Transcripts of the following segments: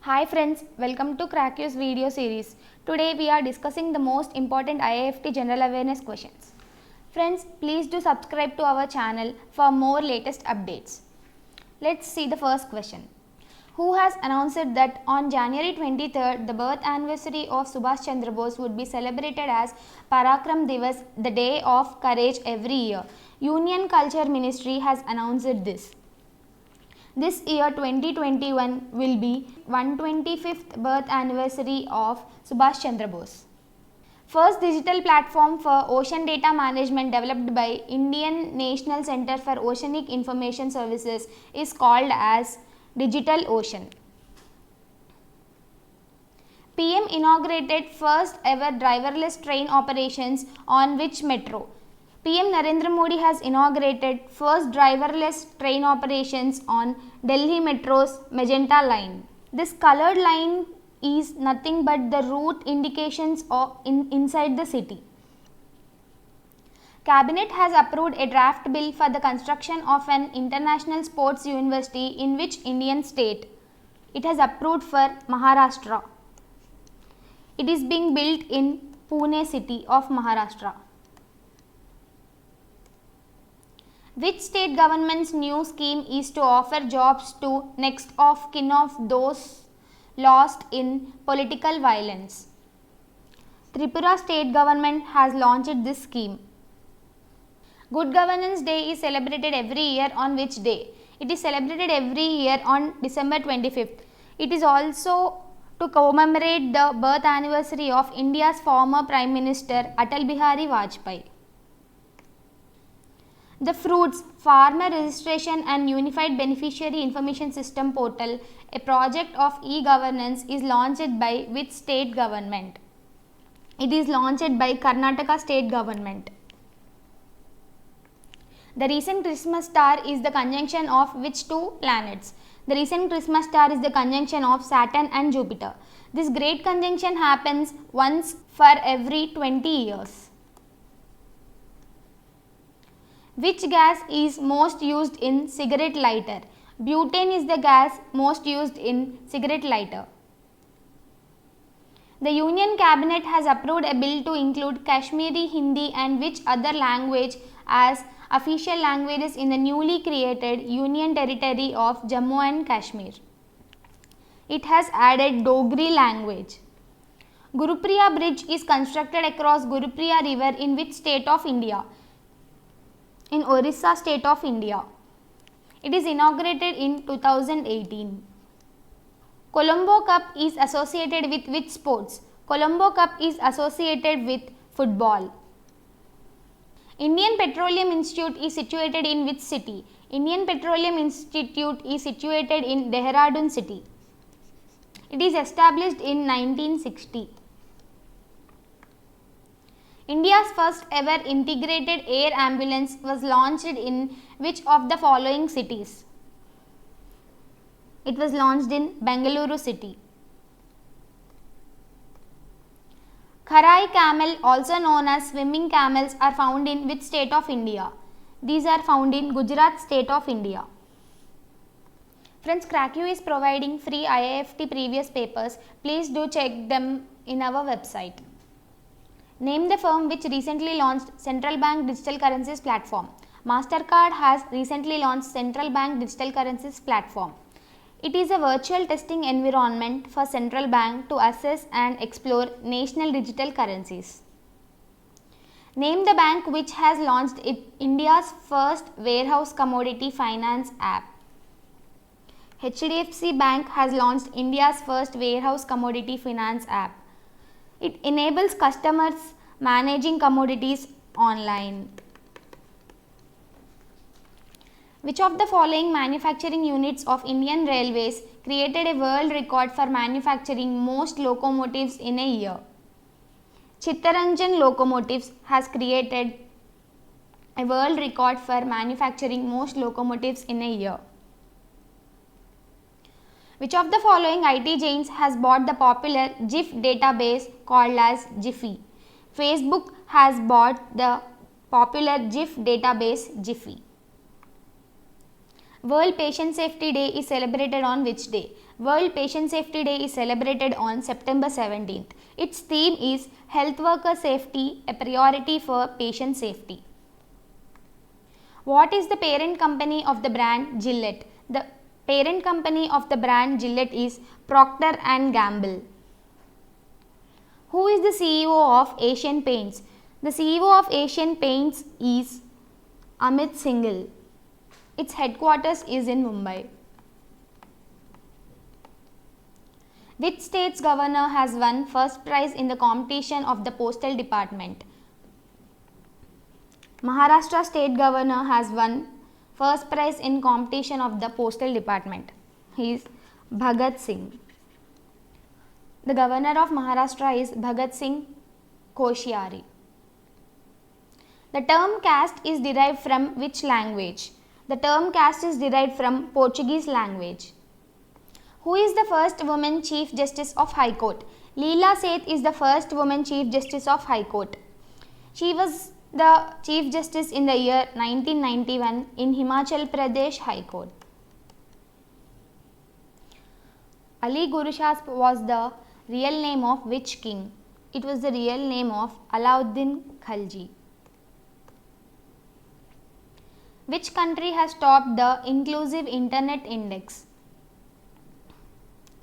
Hi friends, welcome to CrackU's video series. Today we are discussing the most important IIFT general awareness questions. Friends, please do subscribe to our channel for more latest updates. Let's see the first question. Who has announced that on January 23rd, the birth anniversary of Subhash Chandra Bose would be celebrated as Parakram Divas, the Day of Courage, every year? Union Culture Ministry has announced this. This year 2021 will be 125th birth anniversary of Subhash Chandra Bose. First digital platform for ocean data management developed by Indian National Centre for Oceanic Information Services is called as Digital Ocean. PM inaugurated first ever driverless train operations on which metro? PM Narendra Modi has inaugurated first driverless train operations on Delhi Metro's Magenta line. This colored line is nothing but the route indications inside the city. Cabinet has approved a draft bill for the construction of an international sports university in which Indian state? It has approved for Maharashtra. It is being built in Pune city of Maharashtra. Which state government's new scheme is to offer jobs to next of kin of those lost in political violence? Tripura state government has launched this scheme. Good Governance Day is celebrated every year on which day? It is celebrated every year on December 25th. It is also to commemorate the birth anniversary of India's former Prime Minister Atal Bihari Vajpayee. The Fruits Farmer Registration and Unified Beneficiary Information System Portal, a project of e-governance, is launched by which state government? It is launched by Karnataka state government. The recent Christmas star is the conjunction of which two planets? The recent Christmas star is the conjunction of Saturn and Jupiter. This great conjunction happens once for every 20 years. Which gas is most used in cigarette lighter? Butane is the gas most used in cigarette lighter. The Union Cabinet has approved a bill to include Kashmiri, Hindi and which other language as official languages in the newly created Union Territory of Jammu and Kashmir. It has added Dogri language. Gurupriya Bridge is constructed across Gurupriya River in which state of India? In Orissa state of India. It is inaugurated in 2018. Colombo Cup is associated with which sports? Colombo Cup is associated with football. Indian Petroleum Institute is situated in which city? Indian Petroleum Institute is situated in Dehradun city. It is established in 1960. India's first ever integrated air ambulance was launched in which of the following cities? It was launched in Bengaluru city. Kharai camel, also known as swimming camels, are found in which state of India? These are found in Gujarat state of India. Friends, CrackU is providing free IIFT previous papers. Please do check them in our website. Name the firm which recently launched Central Bank Digital Currencies Platform. Mastercard has recently launched Central Bank Digital Currencies Platform. It is a virtual testing environment for Central Bank to assess and explore national digital currencies. Name the bank which has launched India's first warehouse commodity finance app. HDFC Bank has launched India's first warehouse commodity finance app. It enables customers managing commodities online. Which of the following manufacturing units of Indian Railways created a world record for manufacturing most locomotives in a year? Chittaranjan Locomotives has created a world record for manufacturing most locomotives in a year. Which of the following IT giants has bought the popular GIF database called as Giphy? Facebook has bought the popular GIF database Giphy. World Patient Safety Day is celebrated on which day? World Patient Safety Day is celebrated on September 17th. Its theme is Health Worker Safety, a priority for patient safety. What is the parent company of the brand Gillette? The parent company of the brand Gillette is Procter & Gamble. Who is the CEO of Asian Paints? The CEO of Asian Paints is Amit Singhal. Its headquarters is in Mumbai. Which state's governor has won first prize in the competition of the Postal Department? Maharashtra state governor has won first prize in competition of the Postal Department. He is Bhagat Singh. The governor of Maharashtra is Bhagat Singh Koshyari. The term caste is derived from which language? The term caste is derived from Portuguese language. Who is the first woman Chief Justice of High Court? Leela Seth is the first woman Chief Justice of High Court. She was the Chief Justice in the year 1991 in Himachal Pradesh High Court. Ali Guru Shah was the real name of which king? It was the real name of Alauddin Khalji. Which country has topped the Inclusive Internet Index?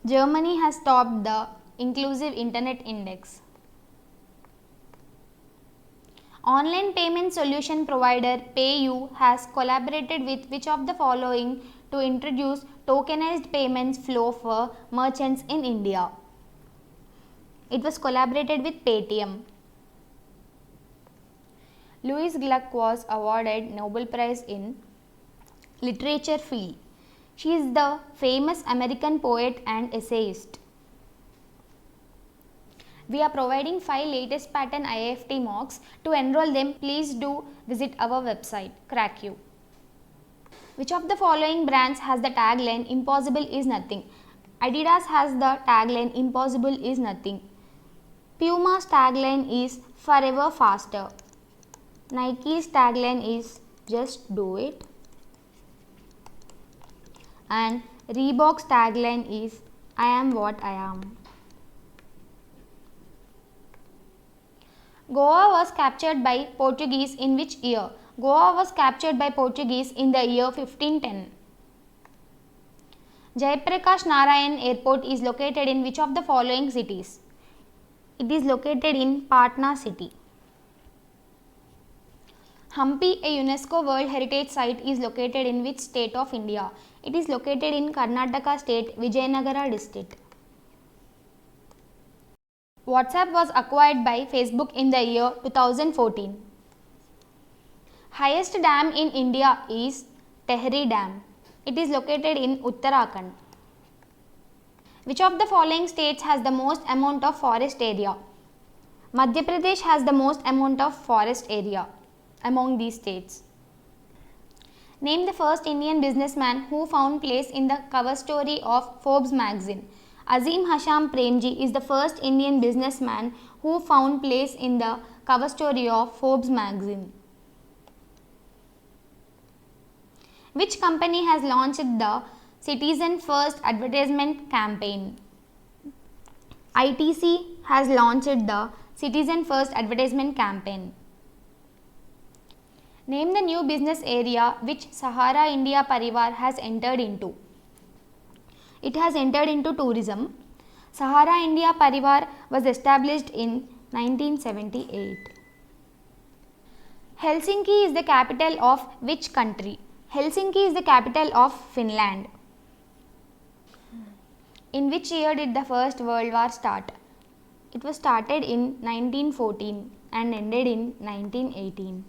Germany has topped the Inclusive Internet Index. Online payment solution provider PayU has collaborated with which of the following to introduce tokenized payments flow for merchants in India? It was collaborated with Paytm. Louise Gluck was awarded Nobel Prize in Literature field. She is the famous American poet and essayist. We are providing 5 latest pattern IIFT mocks. To enroll them, please do visit our website, CrackU. Which of the following brands has the tagline Impossible is nothing? Adidas has the tagline Impossible is nothing. Puma's tagline is Forever Faster. Nike's tagline is Just Do It. And Reebok's tagline is I am what I am. Goa was captured by Portuguese in which year? Goa was captured by Portuguese in the year 1510. Jayaprakash Narayan Airport is located in which of the following cities? It is located in Patna city. Hampi, a UNESCO World Heritage Site, is located in which state of India? It is located in Karnataka state, Vijayanagara district. WhatsApp was acquired by Facebook in the year 2014. Highest dam in India is Tehri Dam. It is located in Uttarakhand. Which of the following states has the most amount of forest area? Madhya Pradesh has the most amount of forest area among these states. Name the first Indian businessman who found place in the cover story of Forbes magazine. Azim Hasham Premji is the first Indian businessman who found place in the cover story of Forbes magazine. Which company has launched the Citizen First advertisement campaign? ITC has launched the Citizen First advertisement campaign. Name the new business area which Sahara India Parivar has entered into. It has entered into tourism. Sahara India Parivar was established in 1978. Helsinki is the capital of which country? Helsinki is the capital of Finland. In which year did the First World War start? It was started in 1914 and ended in 1918.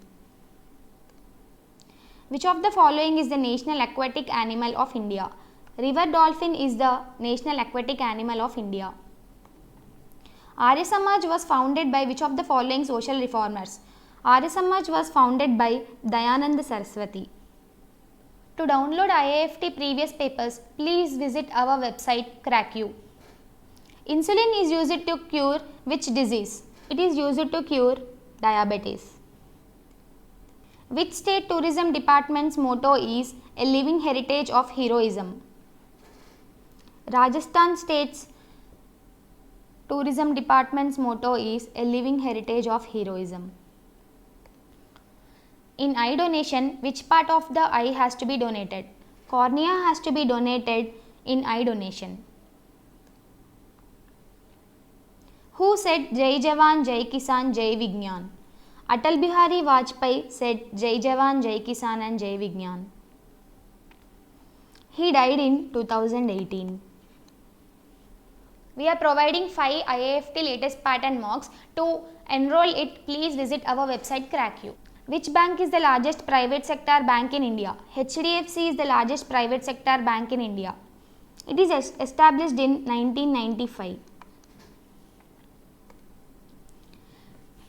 Which of the following is the national aquatic animal of India? River dolphin is the national aquatic animal of India. Arya Samaj was founded by which of the following social reformers? Arya Samaj was founded by Dayananda Saraswati. To download IIFT previous papers, please visit our website CrackU. Insulin is used to cure which disease? It is used to cure diabetes. Which state tourism department's motto is a living heritage of heroism? Rajasthan state's tourism department's motto is a living heritage of heroism. In eye donation, which part of the eye has to be donated? Cornea has to be donated in eye donation. Who said Jai Jawan, Jai Kisan, Jai Vigyan? Atal Bihari Vajpayee said Jai Jawan, Jai Kisan and Jai Vigyan. He died in 2018. We are providing 5 IAFT latest pattern mocks. To enroll it, please visit our website CrackU. Which bank is the largest private sector bank in India? HDFC is the largest private sector bank in India. It is established in 1995.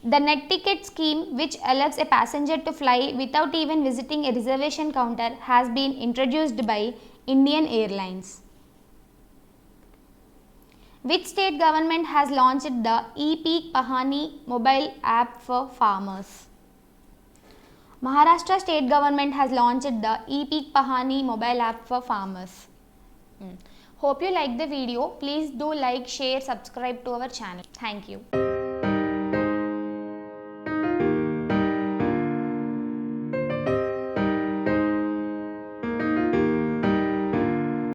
The net ticket scheme, which allows a passenger to fly without even visiting a reservation counter, has been introduced by Indian Airlines. Which state government has launched the E-Peak Pahani mobile app for farmers? Maharashtra state government has launched the E-Peak Pahani mobile app for farmers. Hope you like the video. Please do like, share, subscribe to our channel. Thank you.